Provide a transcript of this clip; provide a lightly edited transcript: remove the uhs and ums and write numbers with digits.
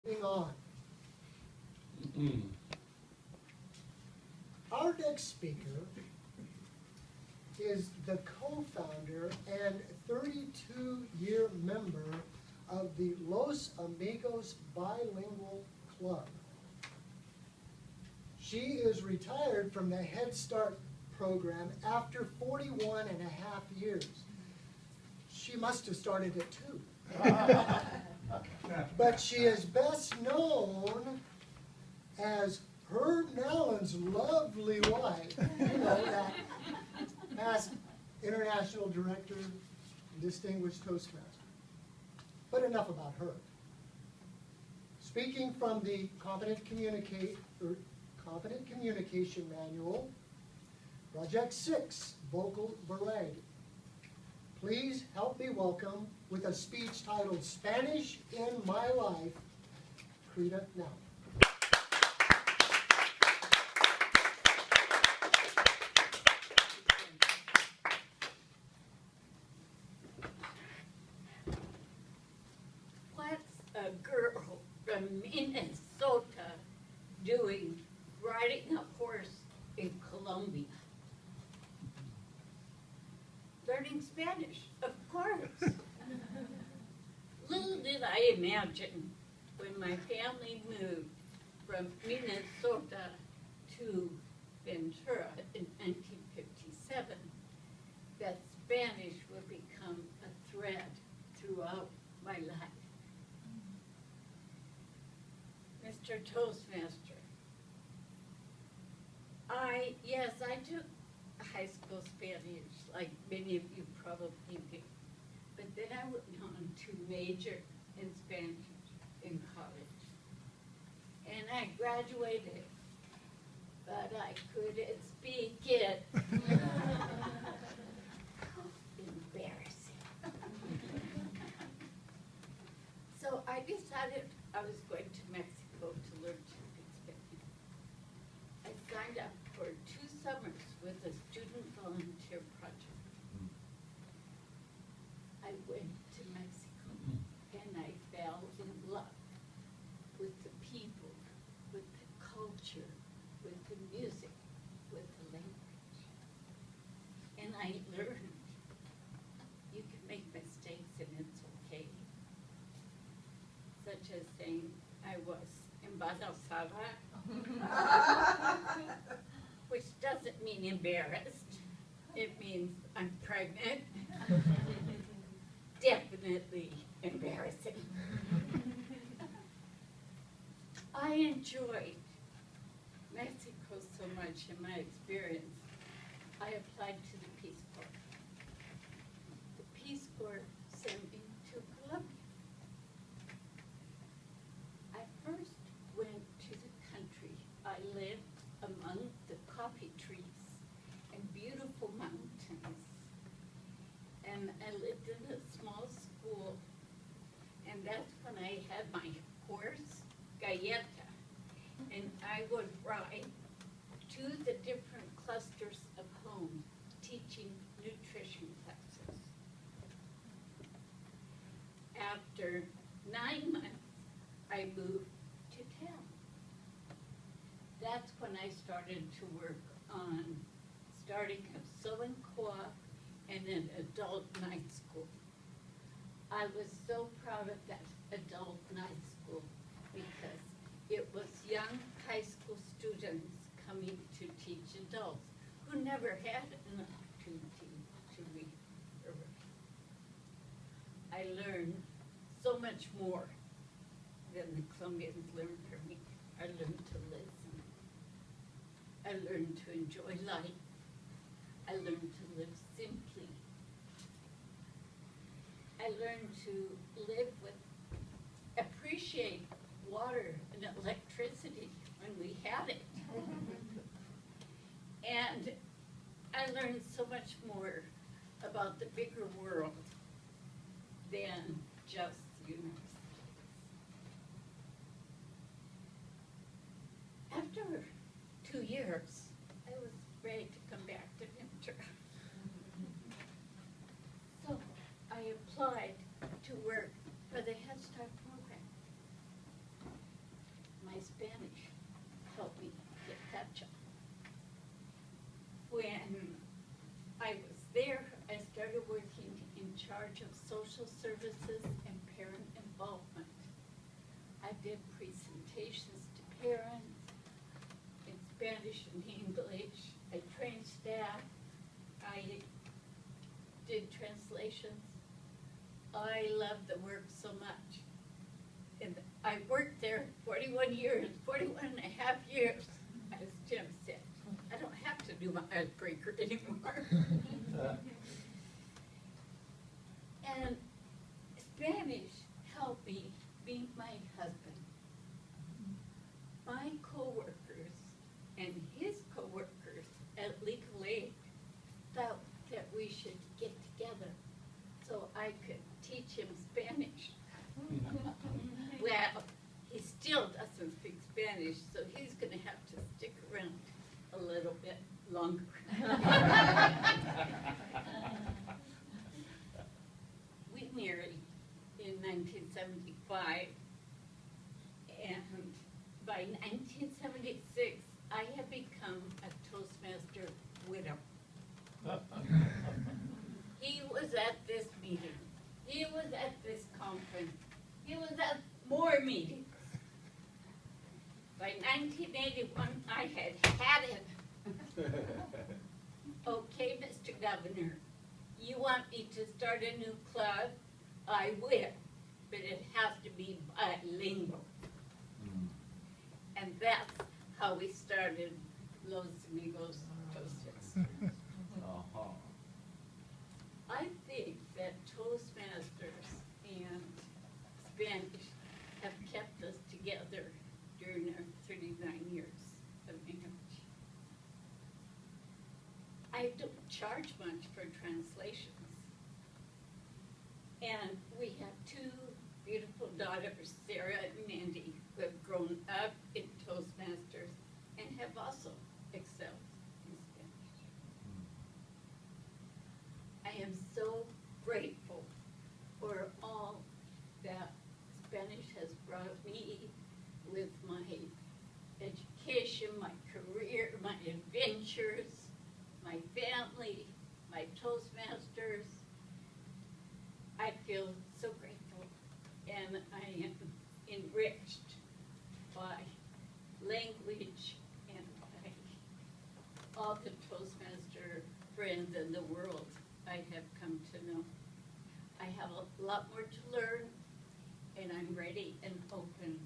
Moving on. Our next speaker is the co-founder and 32-year member of the Los Amigos Bilingual Club. She is retired from the Head Start program after 41 and a half years. She must have started it too. But she is best known as Creda Nowlin's lovely wife, you know, that past international director, distinguished Toastmaster. But enough about her. Speaking from the Competent Communication Manual, Project 6, Vocal Variety. Please help me welcome, with a speech titled Spanish in My Life, Creda Nowlin. What's a girl from Minnesota doing riding a horse in Colombia? Learning Spanish, of course. Little did I imagine when my family moved from Minnesota to Ventura in 1957 that Spanish would become a thread throughout my life. Mr. Toastmaster, yes, I took high school Spanish, like many of you probably do. But then I went on to major in Spanish in college. And I graduated, but I couldn't speak it. Embarrassing. So I decided I was going to Mexico to learn to speak Spanish. I signed up for 2 summers with a student volunteer project. I went to Mexico and I fell in love with the people, with the culture, with the music, with the language. And I learned you can make mistakes and it's okay. Such as saying I was embarazada, which doesn't mean embarrassed. It means I'm pregnant. Definitely embarrassing. I enjoyed Mexico so much in my experience, I applied to the Peace Corps. The Peace Corps sent me to Colombia. I first went to the country. I lived among the coffee trees and beautiful mountains. And I lived in a small school, and that's when I had my horse, Galleta, and I would ride to the different clusters of homes teaching nutrition classes. After 9 months, I moved to town. That's when I started to work on starting a sewing co-op and an adult night school. I was so proud of that adult night school because it was young high school students coming to teach adults who never had an opportunity to read or write. I learned so much more than the Colombians learned from me. I learned to listen. I learned to enjoy life. I learned to live simply. I learned to live with, appreciate water and electricity when we had it. And I learned so much more about the bigger world than just the United States. After 2 years, I was ready to come back to Ventura. So I applied to work for the Head Start program. charge of social services and parent involvement. I did presentations to parents in Spanish and English. I trained staff. I did translations. I love the work so much. And I worked there 41 years, 41 and a half years, as Jim said. I don't have to do my icebreaker anymore. And Spanish helped me meet my husband. My coworkers and his coworkers at Legal Aid felt that we should get together so I could teach him Spanish. Well, he still doesn't speak Spanish, so he's gonna have to stick around a little bit longer. We married in 1975, and by 1976, I had become a Toastmaster widow. He was at this meeting. He was at this conference. He was at more meetings. By 1981, I had it. Okay, Mr. Governor, you want me to start a new club? I will, but it has to be bilingual. And that's how we started Los Amigos Toasters. I think that Toastmasters and Spanish have kept us together during our 39 years of marriage. I don't charge much for translations. And we have two beautiful daughters, Sarah and Mandy, who have grown up in Toastmasters and have also excelled in Spanish. I am so grateful for all that Spanish has brought me with my education, my career, my adventures, my family, my Toastmasters. I feel so grateful, and I am enriched by language and by all the Toastmaster friends in the world I have come to know. I have a lot more to learn, and I'm ready and open